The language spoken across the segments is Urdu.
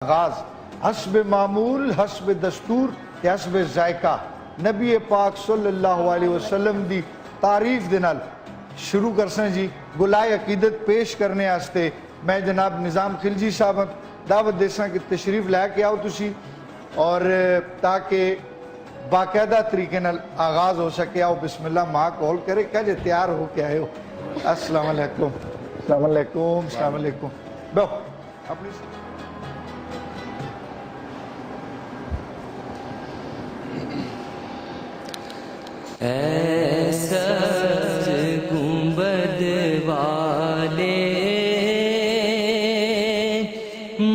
آغاز حسب معمول، حسب دستور تے حسب ذائقہ نبی پاک صلی اللہ علیہ وسلم دی تعریف دے نال شروع کرسیں جی۔ گلائے عقیدت پیش کرنے آستے میں جناب نظام خلجی صاحب دعوت دیساں کہ تشریف لے کے آؤ تسی، اور تاکہ باقاعدہ طریقے نال آغاز ہو سکے۔ آؤ بسم اللہ ماں کال کرے کہ جے تیار ہو کے آئے ہو۔ السلام علیکم، السلام علیکم، السلام علیکم۔ بہو اپنی اے سبز گنبد والے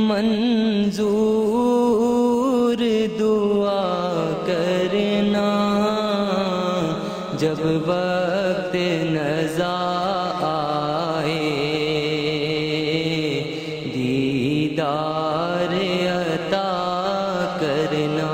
منظور دعا کرنا، جب وقت نزا آئے دیدار عطا کرنا۔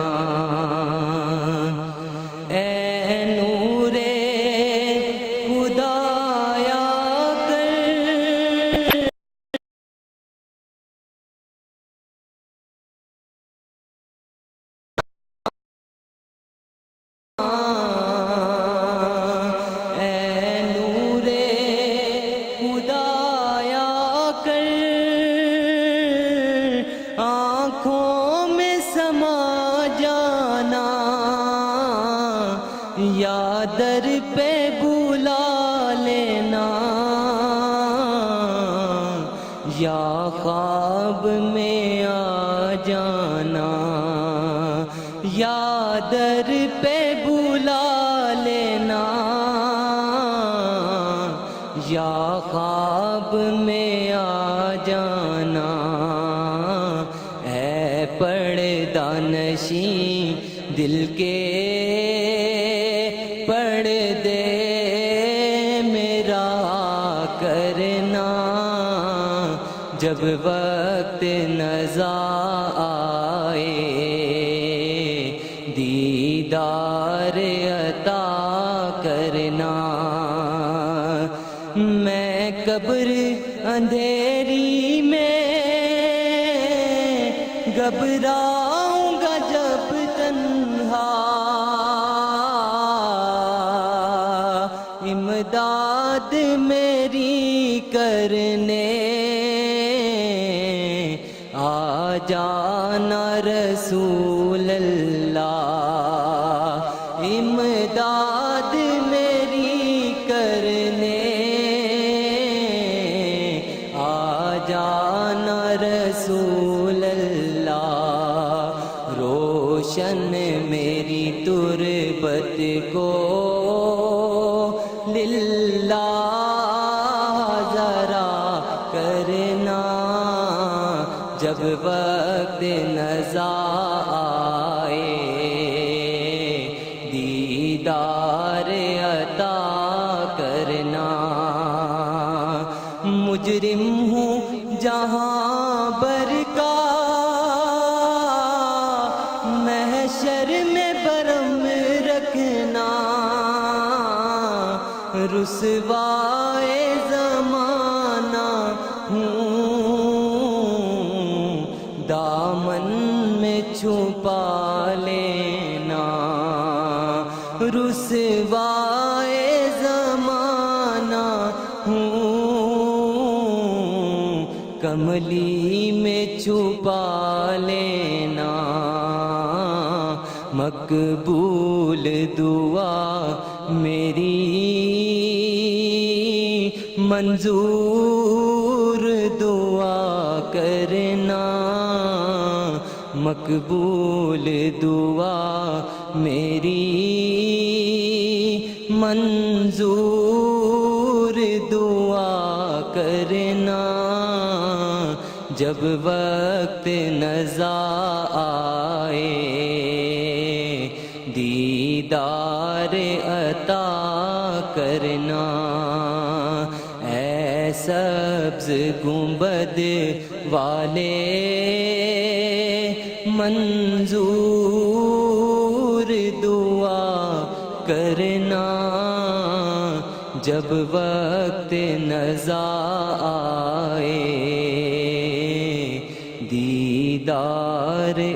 آنکھوں میں سما جانا، یا در پہ بلا لینا، یا خواب میں آ جانا، یا در پہ بلا لینا، یا خواب میں آ جانا۔ پردہ نشیں دل کے پردے میرا کرنا، جب وقت نزا آئے دیدار عطا کرنا۔ میں قبر اندھیری میں گھبراؤں گا جب تنہا، امداد میری کرنے آ جانا رسول اللہ، امداد میری کرنے آ جانا رسول اللہ۔ روشن میری تربت کو للہ ذرا کرنا، جب وقت نزا آئے دیدار عطا کرنا۔ مجرم ہوں جہاں بر کا محشر میں برم رکھنا، رسوائے زمانہ ہوں دامن میں چھپا لینا، رسوائے زمانہ ہوں کملی میں چھپا لینا۔ مقبول دعا میری منظور دعا کرنا، مقبول دعا میری منظور دعا کرنا، جب وقت نزا آئے دیدار عطا کرنا۔ اے سبز گنبد والے منظور دعا کرنا، جب وقت نزا آئے دیدار